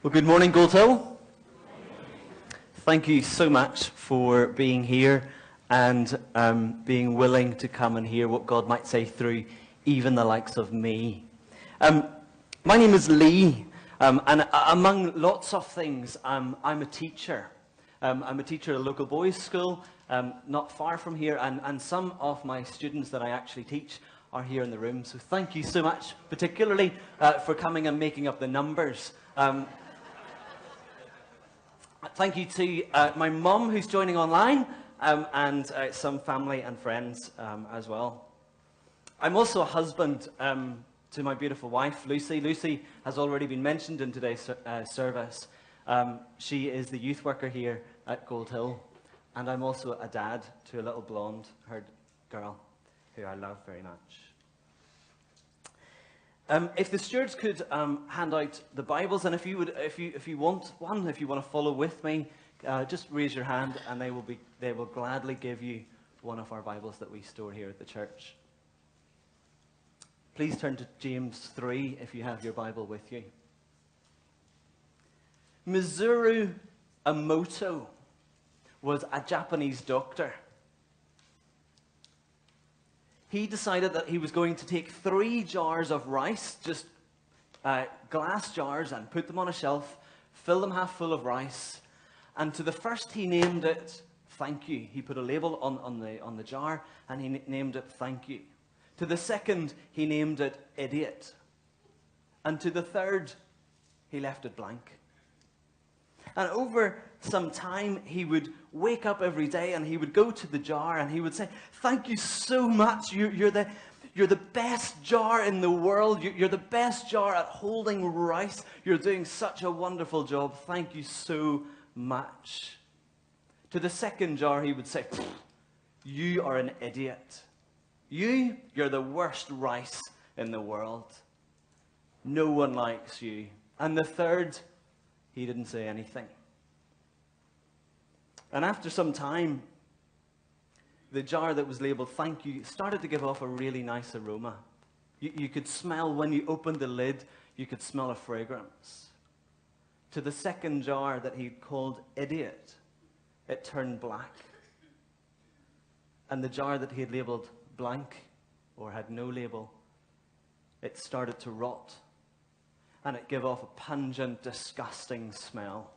Well, good morning, Gold Hill. Thank you so much for being here and being willing to come and hear what God might say through even the likes of me. My name is Lee, and among lots of things, I'm a teacher. I'm a teacher at a local boys' school, not far from here, and some of my students that I actually teach are here in the room. So thank you so much, particularly for coming and making up the numbers. Thank you to my mum who's joining online, and some family and friends as well. I'm also a husband to my beautiful wife, Lucy. Lucy has already been mentioned in today's service. She is the youth worker here at Gold Hill, and I'm also a dad to a little blonde-haired girl who I love very much. If the stewards could hand out the Bibles, and if you want one, if you want to follow with me, just raise your hand, and they will gladly give you one of our Bibles that we store here at the church. Please turn to James 3 if you have your Bible with you. Mizuru Emoto was a Japanese doctor. He decided that he was going to take 3 jars of rice, just glass jars, and put them on a shelf, fill them half full of rice, and to the first he named it Thank You. He put a label on the jar, and he named it Thank You. To the second, he named it Idiot. And to the third, he left it blank. And over some time, he would wake up every day and he would go to the jar and he would say, "Thank you so much. You're the best jar in the world. You're the best jar at holding rice. You're doing such a wonderful job. Thank you so much." To the second jar, he would say, "You are an idiot. You're the worst rice in the world. No one likes you." And the third, he didn't say anything. And after some time, the jar that was labeled Thank You started to give off a really nice aroma. You could smell, when you opened the lid, you could smell a fragrance. To the second jar that he called Idiot, it turned black. And the jar that he had labeled Blank, or had no label, it started to rot. And it gave off a pungent, disgusting smell.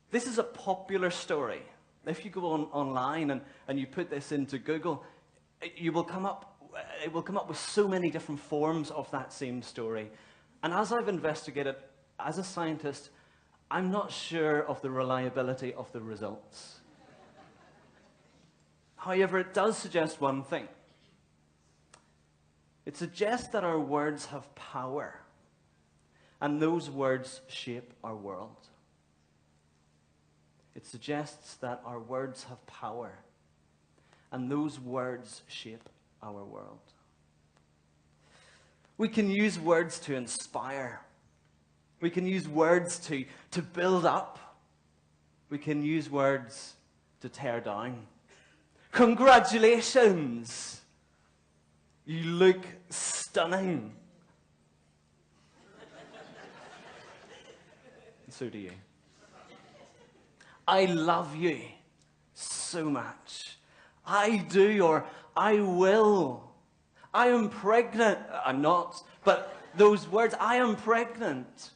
This is a popular story. If you go online and you put this into Google, it will come up with so many different forms of that same story. And as I've investigated, as a scientist, I'm not sure of the reliability of the results. However, it does suggest one thing. It suggests that our words have power, and those words shape our world. It suggests that our words have power, and those words shape our world. We can use words to inspire. We can use words to build up. We can use words to tear down. Congratulations! You look stunning. So do you. I love you so much. I do, or I will. I am pregnant. I'm not, but those words, I am pregnant.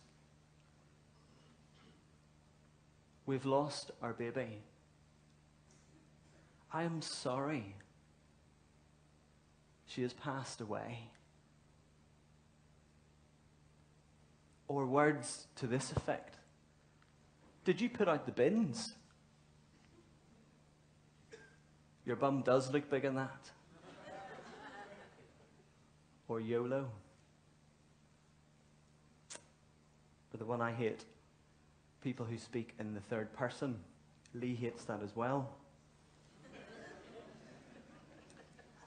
We've lost our baby. I am sorry. She has passed away. Or words to this effect. Did you put out the bins? Your bum does look big in that. Or YOLO. But the one I hate, people who speak in the third person. Lee hates that as well.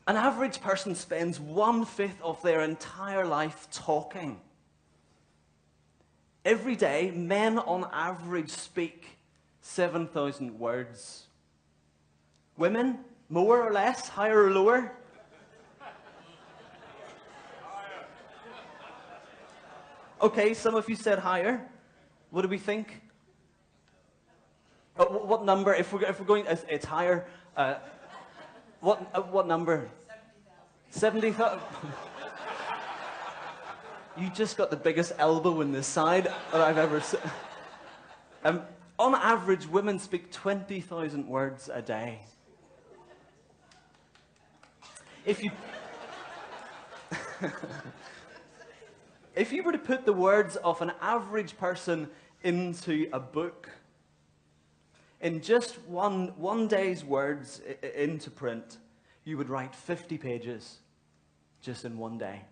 An average person spends 1/5 of their entire life talking. Every day, men on average speak 7,000 words. Women, more or less, higher or lower? Okay, some of you said higher. What do we think? What number? If we're going, it's higher. What number? 70,000. You just got the biggest elbow in the side that I've ever seen. On average, women speak 20,000 words a day. If you if you were to put the words of an average person into a book, in just one day's words into print, you would write 50 pages just in one day.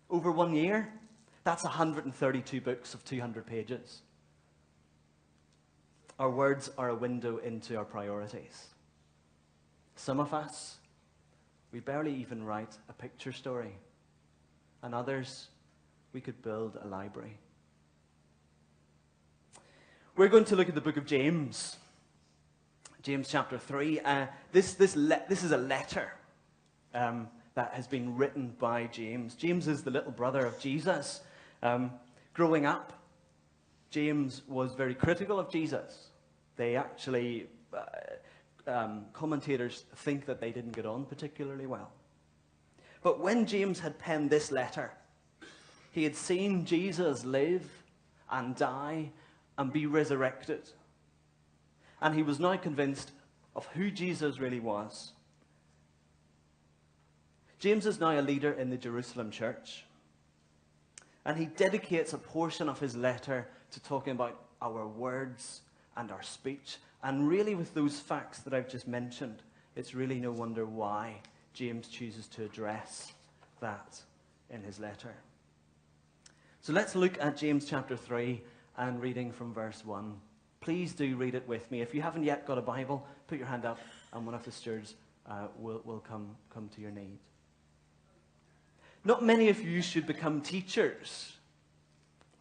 Over 1 year, that's 132 books of 200 pages. Our words are a window into our priorities. Some of us, we barely even write a picture story. And others, we could build a library. We're going to look at the book of James. James chapter 3. This is a letter that has been written by James. James is the little brother of Jesus. Growing up, James was very critical of Jesus. They actually, commentators think that they didn't get on particularly well. But when James had penned this letter, he had seen Jesus live and die and be resurrected. And he was now convinced of who Jesus really was. James is now a leader in the Jerusalem church. And he dedicates a portion of his letter to talking about our words and our speech. And really, with those facts that I've just mentioned, it's really no wonder why James chooses to address that in his letter. So let's look at James chapter 3 and reading from verse 1. Please do read it with me. If you haven't yet got a Bible, put your hand up and one of the stewards will come to your need. Not many of you should become teachers,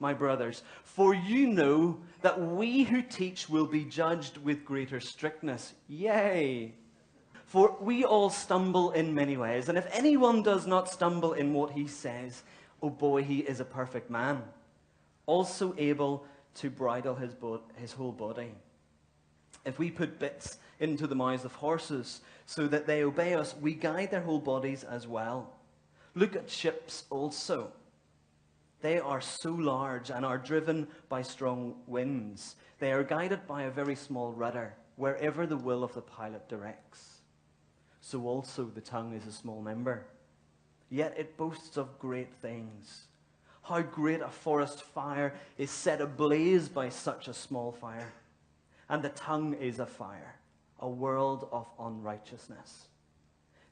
my brothers, for you know that we who teach will be judged with greater strictness. Yay! For we all stumble in many ways, and if anyone does not stumble in what he says, oh boy, he is a perfect man, also able to bridle his whole body. If we put bits into the mouths of horses so that they obey us, we guide their whole bodies as well. Look at ships also. They are so large and are driven by strong winds. They are guided by a very small rudder, wherever the will of the pilot directs. So also the tongue is a small member, yet it boasts of great things. How great a forest fire is set ablaze by such a small fire. And the tongue is a fire, a world of unrighteousness.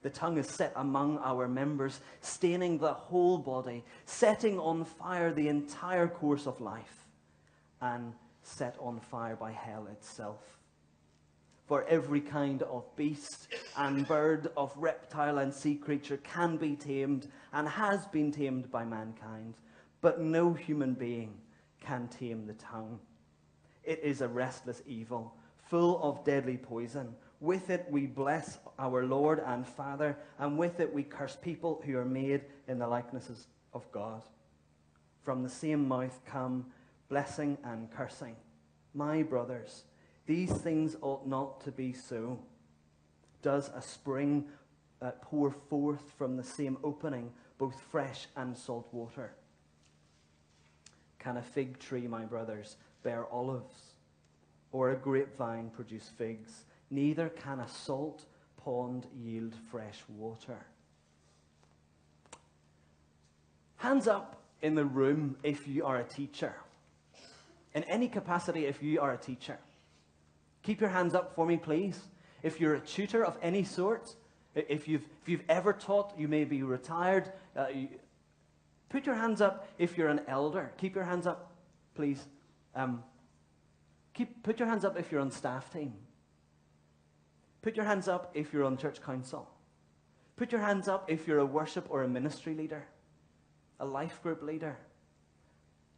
The tongue is set among our members, staining the whole body, setting on fire the entire course of life, and set on fire by hell itself. For every kind of beast and bird, of reptile and sea creature can be tamed and has been tamed by mankind, but no human being can tame the tongue. It is a restless evil, full of deadly poison. With it we bless our Lord and Father, and with it we curse people who are made in the likenesses of God. From the same mouth come blessing and cursing. My brothers, these things ought not to be so. Does a spring pour forth from the same opening both fresh and salt water? Can a fig tree, my brothers, bear olives, or a grapevine produce figs? Neither can a salt pond yield fresh water. Hands up in the room if you are a teacher. In any capacity, if you are a teacher. Keep your hands up for me, please. If you're a tutor of any sort, if you've ever taught, you may be retired. Put your hands up if you're an elder. Keep your hands up, please. Put your hands up if you're on staff team. Put your hands up if you're on church council. Put your hands up if you're a worship or a ministry leader, a life group leader.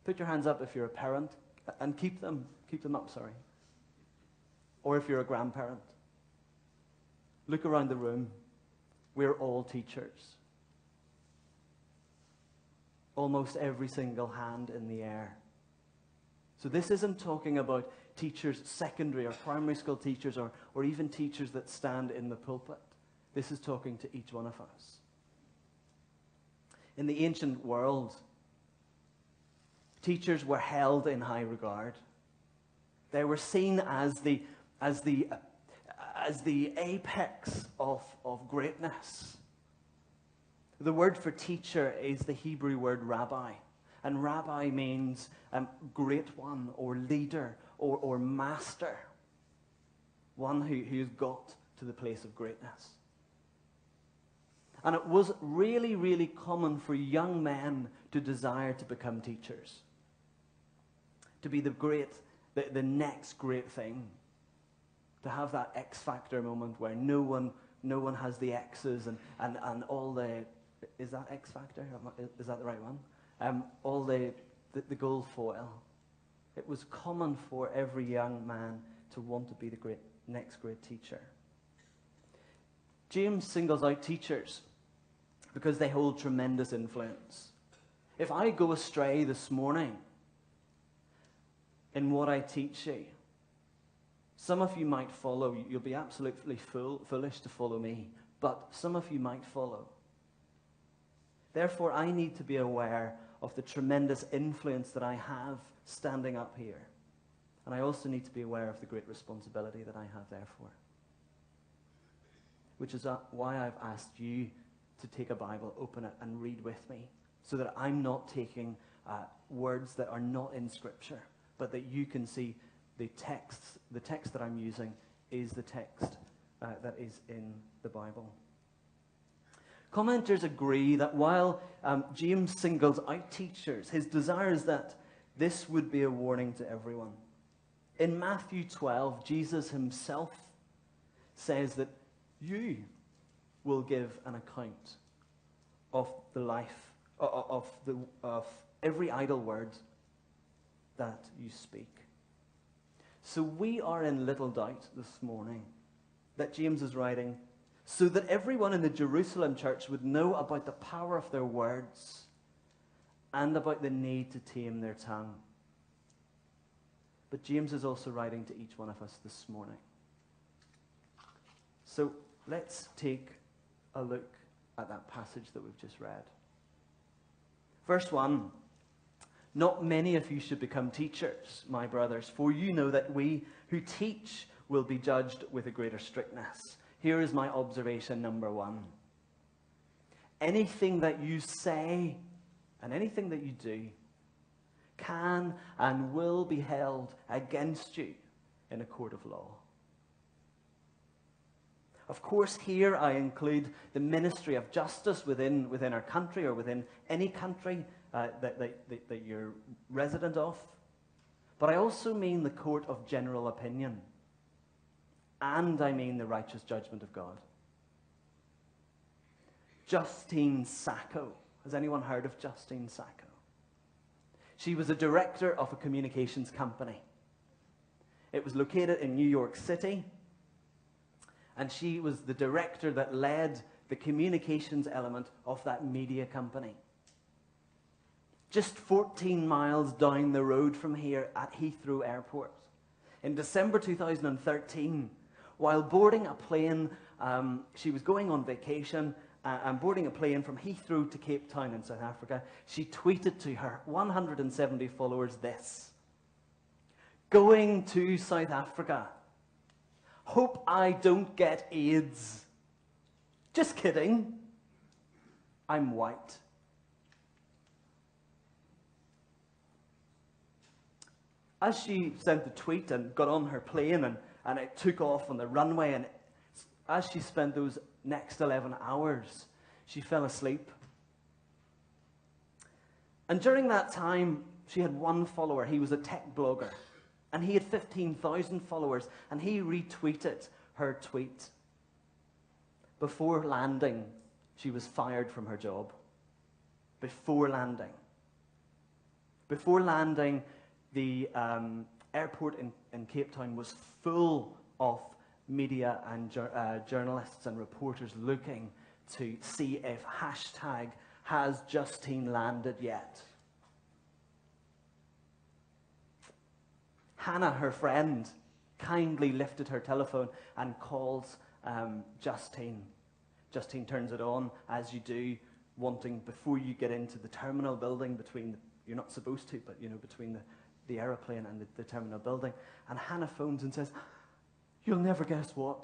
Put your hands up if you're a parent, and keep them up, sorry. Or if you're a grandparent. Look around the room. We're all teachers. almost every single hand in the air. So this isn't talking about teachers, secondary or primary school teachers, or even teachers that stand in the pulpit. This is talking to each one of us. In the ancient world, teachers were held in high regard. They were seen as the apex of greatness. The word for teacher is the Hebrew word rabbi. And rabbi means great one, or leader, or master. One who's got to the place of greatness. And it was really, really common for young men to desire to become teachers. To be the next great thing. To have that X factor moment where no one has the X's and all the... Is that X factor? Is that the right one? All the gold foil. It was common for every young man to want to be the next great teacher. James singles out teachers because they hold tremendous influence. If I go astray this morning in what I teach you, some of you might follow. You'll be absolutely foolish to follow me, but some of you might follow. Therefore, I need to be aware of the tremendous influence that I have standing up here. And I also need to be aware of the great responsibility that I have, therefore. Which is why I've asked you to take a Bible, open it, and read with me, so that I'm not taking words that are not in Scripture, but that you can see the text that I'm using is the text that is in the Bible. Commenters agree that while James singles out teachers, his desire is that this would be a warning to everyone. In Matthew 12, Jesus himself says that you will give an account of the life, of every idle word that you speak. So we are in little doubt this morning that James is writing so that everyone in the Jerusalem church would know about the power of their words and about the need to tame their tongue. But James is also writing to each one of us this morning. So let's take a look at that passage that we've just read. Verse 1. Not many of you should become teachers, my brothers, for you know that we who teach will be judged with a greater strictness. Here is my observation number 1. Anything that you say and anything that you do can and will be held against you in a court of law. Of course, here I include the ministry of justice within our country or within any country that you're resident of. But I also mean the court of general opinion. And I mean the righteous judgment of God. Justine Sacco. Has anyone heard of Justine Sacco? She was a director of a communications company. It was located in New York City. And she was the director that led the communications element of that media company. Just 14 miles down the road from here at Heathrow Airport. In December 2013, while boarding a plane, she was going on vacation and boarding a plane from Heathrow to Cape Town in South Africa. She tweeted to her 170 followers this: "Going to South Africa. Hope I don't get AIDS. Just kidding. I'm white." As she sent the tweet and got on her plane and it took off on the runway, and as she spent those next 11 hours, she fell asleep. And during that time, she had one follower. He was a tech blogger. And he had 15,000 followers, and he retweeted her tweet. Before landing, she was fired from her job. Before landing. Before landing, the airport in Cape Town was full of media and journalists and reporters looking to see if Has Justine landed yet? Hannah, her friend, kindly lifted her telephone and calls Justine. Justine turns it on, as you do, wanting, before you get into the terminal building, between, you're not supposed to, but between the aeroplane and the terminal building. And Hannah phones and says, "You'll never guess what.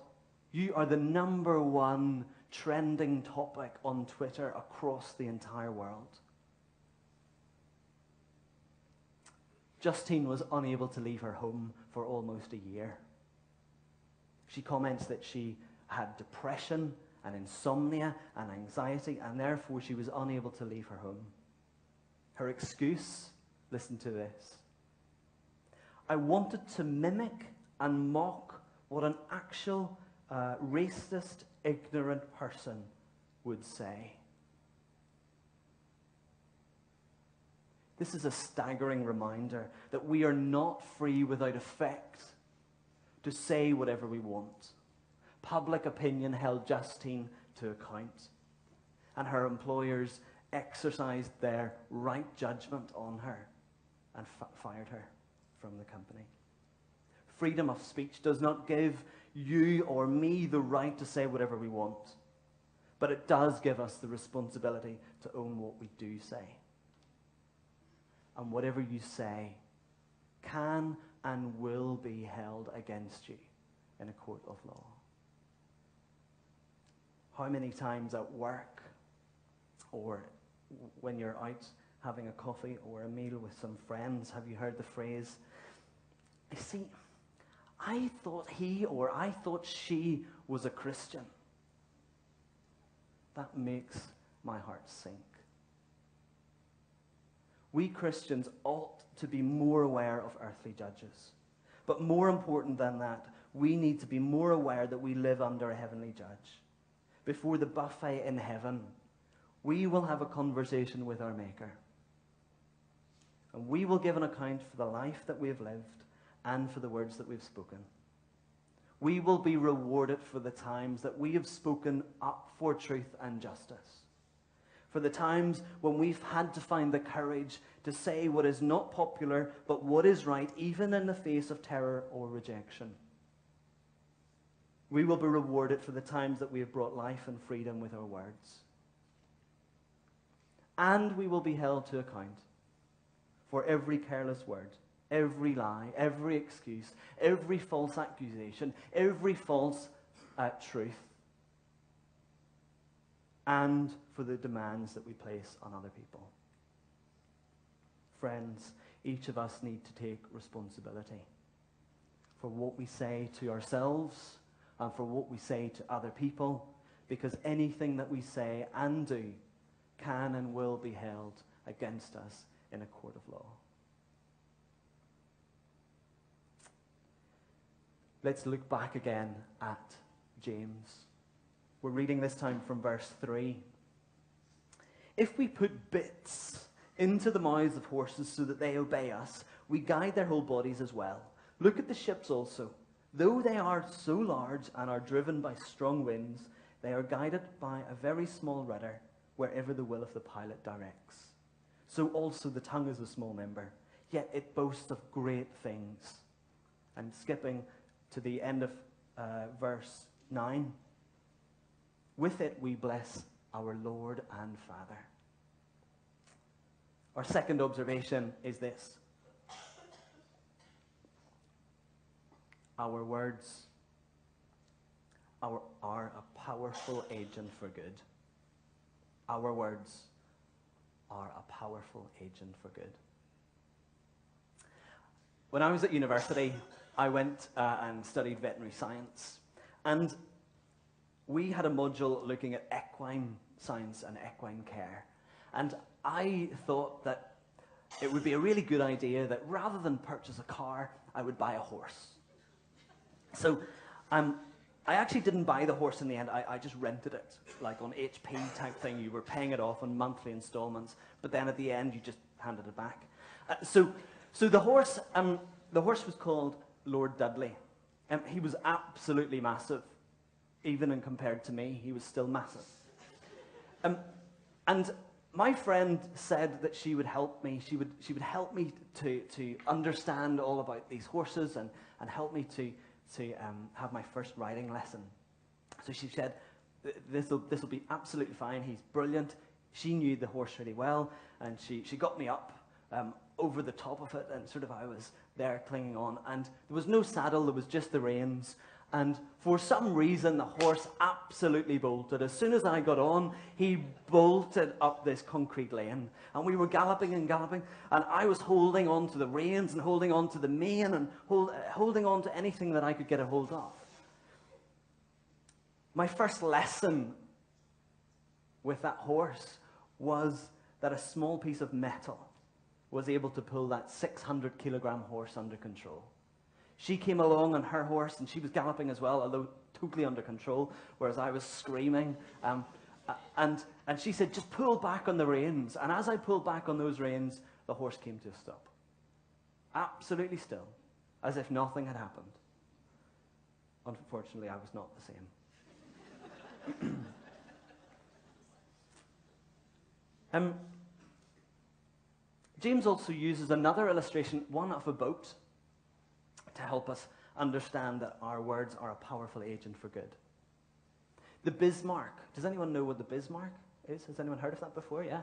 You are the #1 trending topic on Twitter across the entire world." Justine was unable to leave her home for almost a year. She comments that she had depression and insomnia and anxiety, and therefore she was unable to leave her home. Her excuse, listen to this: "I wanted to mimic and mock what an actual racist, ignorant person would say." This is a staggering reminder that we are not free without effect to say whatever we want. Public opinion held Justine to account, and her employers exercised their right judgment on her and fired her from the company. Freedom of speech does not give you or me the right to say whatever we want, but it does give us the responsibility to own what we do say. And whatever you say can and will be held against you in a court of law. How many times at work, or when you're out having a coffee or a meal with some friends, have you heard the phrase, "You see, I thought he or I thought she was a Christian"? That makes my heart sink. We Christians ought to be more aware of earthly judges. But more important than that, we need to be more aware that we live under a heavenly judge. Before the buffet in heaven, we will have a conversation with our Maker. And we will give an account for the life that we have lived and for the words that we've spoken. We will be rewarded for the times that we have spoken up for truth and justice. For the times when we've had to find the courage to say what is not popular, but what is right, even in the face of terror or rejection. We will be rewarded for the times that we have brought life and freedom with our words. And we will be held to account for every careless word, every lie, every excuse, every false accusation, every false truth, and for the demands that we place on other people. Friends, each of us need to take responsibility for what we say to ourselves and for what we say to other people, because anything that we say and do can and will be held against us in a court of law. Let's look back again at James. We're reading this time from verse 3. "If we put bits into the mouths of horses so that they obey us, we guide their whole bodies as well. Look at the ships also. Though they are so large and are driven by strong winds, they are guided by a very small rudder wherever the will of the pilot directs. So also the tongue is a small member, yet it boasts of great things." And skipping to the end of verse 9. "With it we bless our Lord and Father." Our second observation is this: our words are a powerful agent for good. Our words are a powerful agent for good. When I was at university, I went and studied veterinary science, and we had a module looking at equine science and equine care. And I thought that it would be a really good idea that rather than purchase a car, I would buy a horse. So I actually didn't buy the horse in the end. I just rented it, like on HP type thing. You were paying it off on monthly installments, but then at the end you just handed it back. So the horse was called Lord Dudley. He was absolutely massive. Even compared to me, he was still massive. And My friend said that she would help me. She would help me to understand all about these horses and help me to have my first riding lesson. So she said, this will be absolutely fine. He's brilliant. She knew the horse really well, and she got me up over the top of it, and sort of I was there clinging on. And there was no saddle, there was just the reins. And for some reason, the horse absolutely bolted. As soon as I got on, he bolted up this concrete lane. And we were galloping and galloping, and I was holding on to the reins and holding on to the mane and holding on to anything that I could get a hold of. My first lesson with that horse was that a small piece of metal was able to pull that 600-kilogram horse under control. She came along on her horse, and she was galloping as well, although totally under control, whereas I was screaming. And she said, just pull back on the reins. And as I pulled back on those reins, the horse came to a stop. Absolutely still, as if nothing had happened. Unfortunately, I was not the same. James also uses another illustration, one of a boat, to help us understand that our words are a powerful agent for good. The Bismarck. Does anyone know what the Bismarck is? Has anyone heard of that before? Yeah.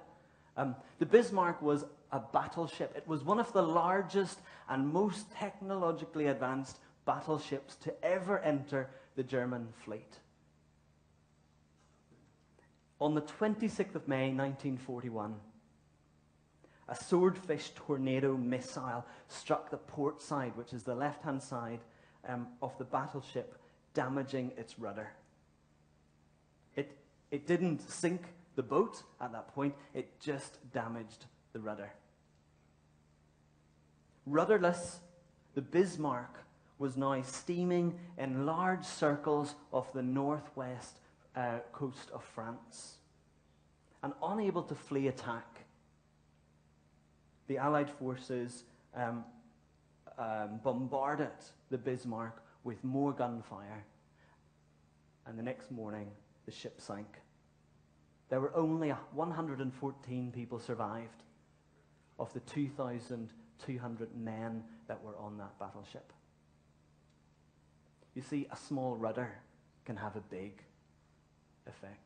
The Bismarck was a battleship. It was one of the largest and most technologically advanced battleships to ever enter the German fleet. On the 26th of May, 1941, a swordfish tornado missile struck the port side, which is the left-hand side of the battleship, damaging its rudder. It didn't sink the boat at that point, it just damaged the rudder. Rudderless, the Bismarck was now steaming in large circles off the northwest coast of France. And unable to flee attack, the Allied forces bombarded the Bismarck with more gunfire, and the next morning the ship sank. There were only 114 people survived of the 2,200 men that were on that battleship. You see, a small rudder can have a big effect.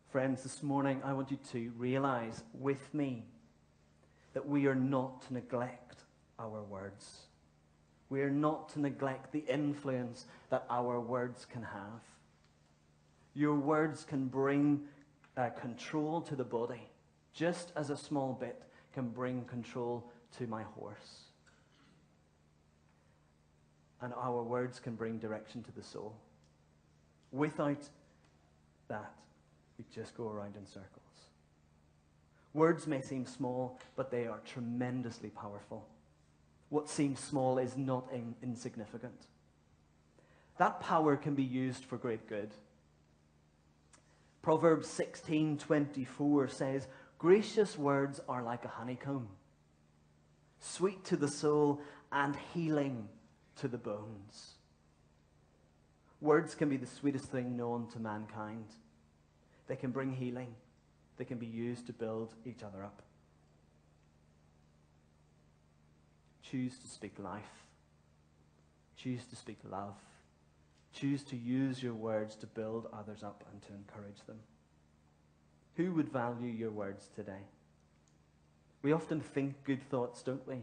Friends, this morning I want you to realize with me that we are not to neglect our words. We are not to neglect the influence that our words can have. Your words can bring control to the body, just as a small bit can bring control to my horse. And our words can bring direction to the soul. Without that, we just go around in circles. Words may seem small, but they are tremendously powerful. What seems small is not insignificant. That power can be used for great good. Proverbs 16:24 says, "Gracious words are like a honeycomb, sweet to the soul and healing to the bones." Words can be the sweetest thing known to mankind. They can bring healing. They can be used to build each other up. Choose to speak life. Choose to speak love. Choose to use your words to build others up and to encourage them. Who would value your words today? We often think good thoughts, don't we?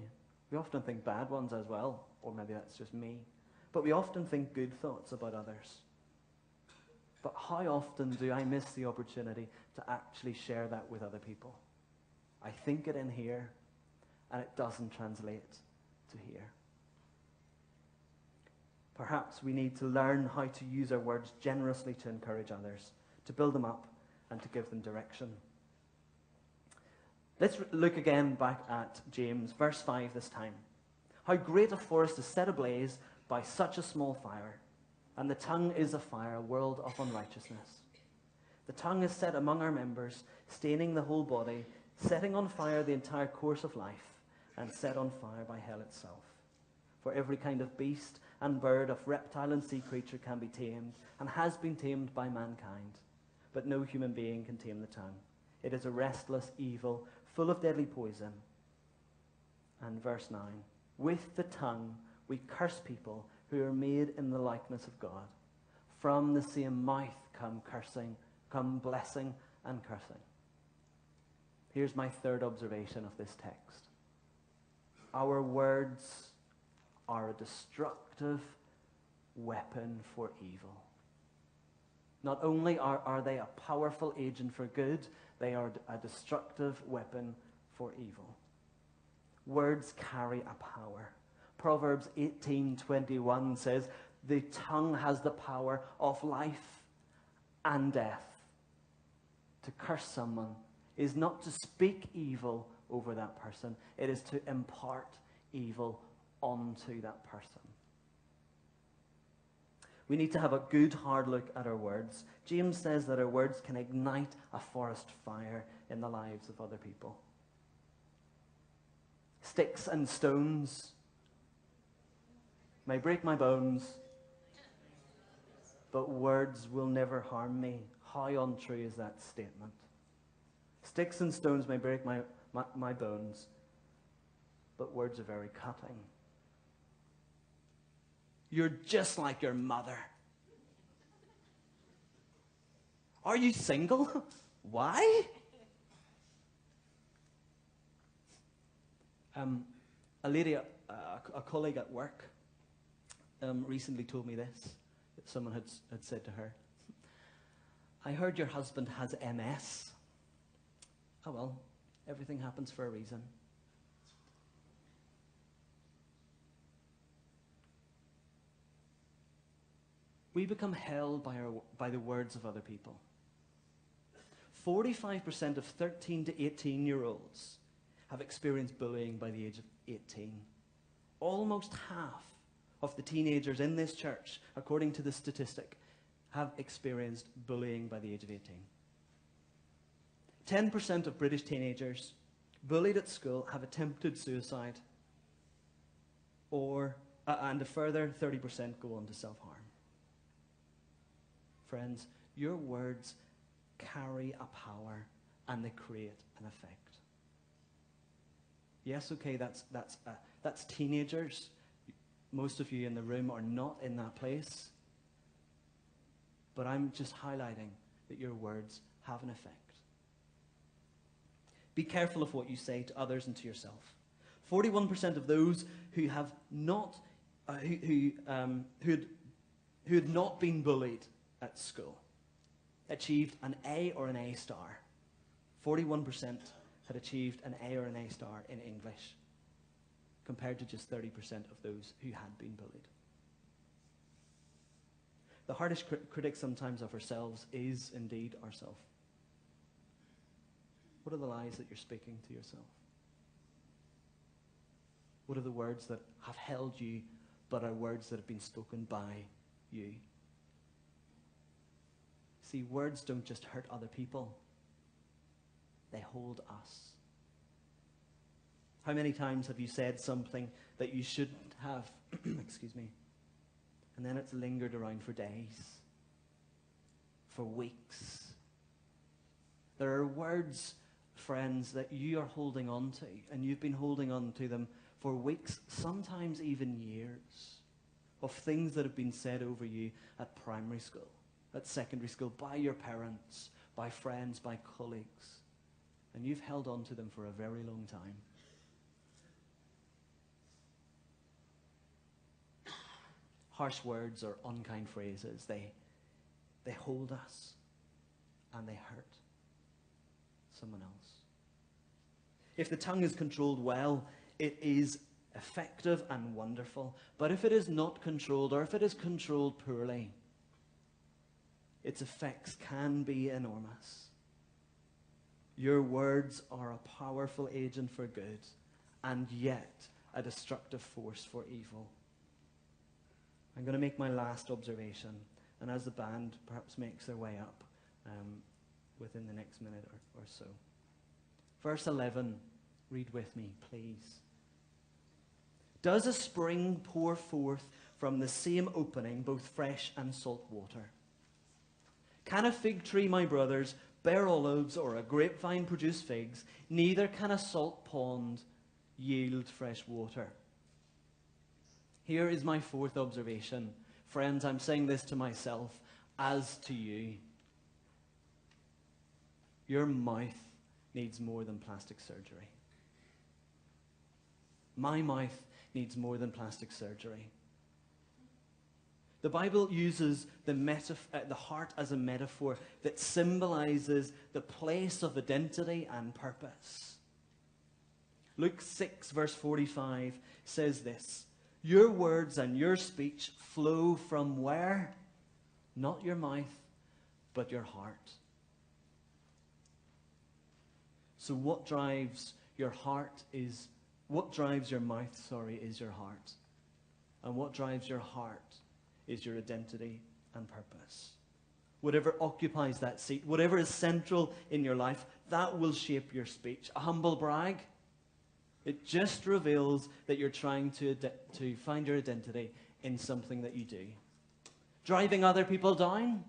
We often think bad ones as well, or maybe that's just me. But we often think good thoughts about others. But how often do I miss the opportunity to actually share that with other people? I think it in here, and it doesn't translate to here. Perhaps we need to learn how to use our words generously to encourage others, to build them up, and to give them direction. Let's look again back at James, verse 5 this time. "How great a forest is set ablaze by such a small fire, and the tongue is a fire, a world of unrighteousness. The tongue is set among our members, staining the whole body, setting on fire the entire course of life, and set on fire by hell itself. For every kind of beast and bird, of reptile and sea creature can be tamed, and has been tamed by mankind. but no human being can tame the tongue. It is a restless evil, full of deadly poison. And verse 9, with the tongue we curse people who are made in the likeness of God. From the same mouth come blessing and cursing. Here's my third observation of this text. Our words are a destructive weapon for evil. Not only are they a powerful agent for good, they are a destructive weapon for evil. Words carry a power. Proverbs 18:21 says, the tongue has the power of life and death. To curse someone is not to speak evil over that person. It is to impart evil onto that person. We need to have a good hard look at our words. James says that our words can ignite a forest fire in the lives of other people. Sticks and stones may break my bones, but words will never harm me. How untrue is that statement? Sticks and stones may break my bones, but words are very cutting. You're just like your mother. Are you single? Why? A lady, a colleague at work, recently told me this, that someone had said to her, I heard your husband has MS. Oh well, everything happens for a reason. We become held by the words of other people. 45% of 13 to 18-year-olds have experienced bullying by the age of 18. Almost half of the teenagers in this church, according to the statistic, have experienced bullying by the age of 18. 10% of British teenagers bullied at school have attempted suicide, and a further 30% go on to self-harm. Friends, your words carry a power and they create an effect. Yes, okay, that's teenagers. Most of you in the room are not in that place. But I'm just highlighting that your words have an effect. Be careful of what you say to others and to yourself. 41% of those who have not, who had not been bullied at school achieved an A or an A star. 41% had achieved an A or an A star in English, compared to just 30% of those who had been bullied. The hardest critic sometimes of ourselves is indeed ourselves. What are the lies that you're speaking to yourself? What are the words that have held you, but are words that have been spoken by you? See, words don't just hurt other people. They hold us. How many times have you said something that you shouldn't have, excuse me, and then it's lingered around for days, for weeks? There are words, friends, that you are holding on to, and you've been holding on to them for weeks, sometimes even years, of things that have been said over you at primary school, at secondary school, by your parents, by friends, by colleagues, and you've held on to them for a very long time. Harsh words or unkind phrases, they hold us and they hurt someone else. If the tongue is controlled well, it is effective and wonderful. But if it is not controlled, or if it is controlled poorly, its effects can be enormous. Your words are a powerful agent for good, and yet a destructive force for evil. I'm going to make my last observation, and as the band perhaps makes their way up within the next minute or so. Verse 11, read with me, please. Does a spring pour forth from the same opening both fresh and salt water? Can a fig tree, my brothers, bear olives, or a grapevine produce figs? Neither can a salt pond yield fresh water. Here is my fourth observation. Friends, I'm saying this to myself as to you. Your mouth needs more than plastic surgery. My mouth needs more than plastic surgery. The Bible uses the heart as a metaphor that symbolizes the place of identity and purpose. Luke 6, verse 45 says this, your words and your speech flow from where? Not your mouth, but your heart. So what drives your heart is, what drives your mouth, is your heart. And what drives your heart is your identity and purpose. Whatever occupies that seat, whatever is central in your life, that will shape your speech. A humble brag, it just reveals that you're trying to find your identity in something that you do. Driving other people down,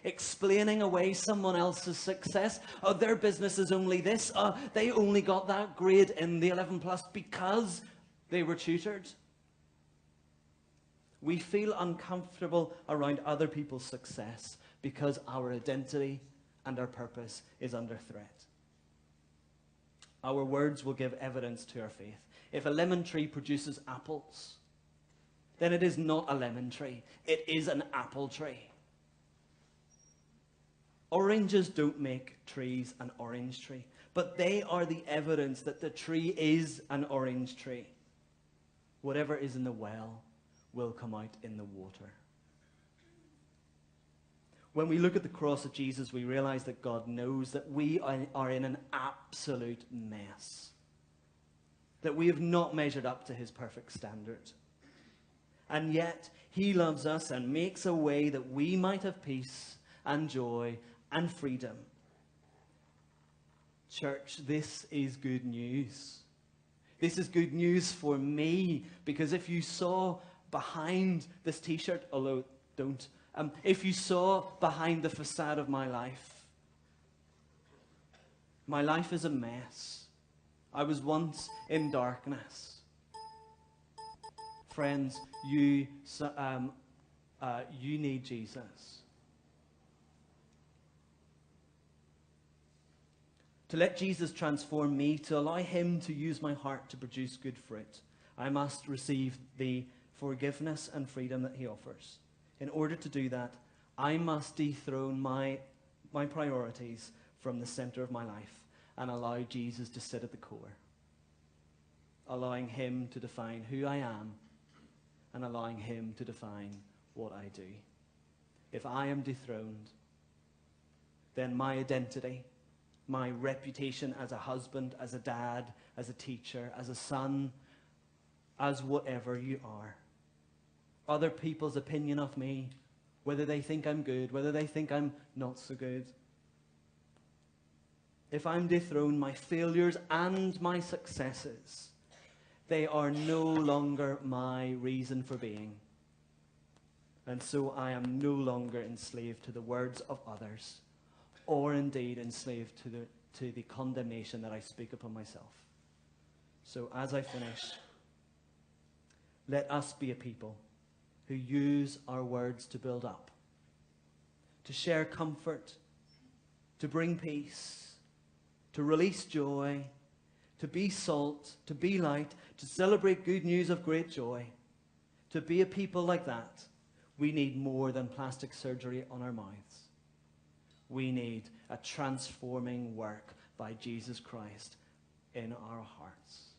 explaining away someone else's success. Oh, their business is only this. Oh, they only got that grade in the 11 plus because they were tutored. We feel uncomfortable around other people's success because our identity and our purpose is under threat. Our words will give evidence to our faith. If a lemon tree produces apples, then it is not a lemon tree. It is an apple tree. Oranges don't make trees an orange tree, but they are the evidence that the tree is an orange tree. Whatever is in the well will come out in the water. When we look at the cross of Jesus, we realize that God knows that we are in an absolute mess, that we have not measured up to his perfect standard. And yet, he loves us and makes a way that we might have peace and joy and freedom. Church, this is good news. This is good news for me, because if you saw behind this t-shirt, although don't, if you saw behind the facade of my life is a mess. I was once in darkness. Friends, you need Jesus. To let Jesus transform me, to allow him to use my heart to produce good fruit, I must receive the forgiveness and freedom that he offers. In order to do that, I must dethrone my priorities from the center of my life and allow Jesus to sit at the core, allowing him to define who I am and allowing him to define what I do. If I am dethroned, then my identity, my reputation as a husband, as a dad, as a teacher, as a son, as whatever you are, other people's opinion of me, whether they think I'm good, whether they think I'm not so good. If I'm dethroned, my failures and my successes, they are no longer my reason for being. And so I am no longer enslaved to the words of others, or indeed enslaved to the condemnation that I speak upon myself. So as I finish, let us be a people who use our words to build up, to share comfort, to bring peace, to release joy, to be salt, to be light, to celebrate good news of great joy. To be a people like that, we need more than plastic surgery on our mouths. We need a transforming work by Jesus Christ in our hearts.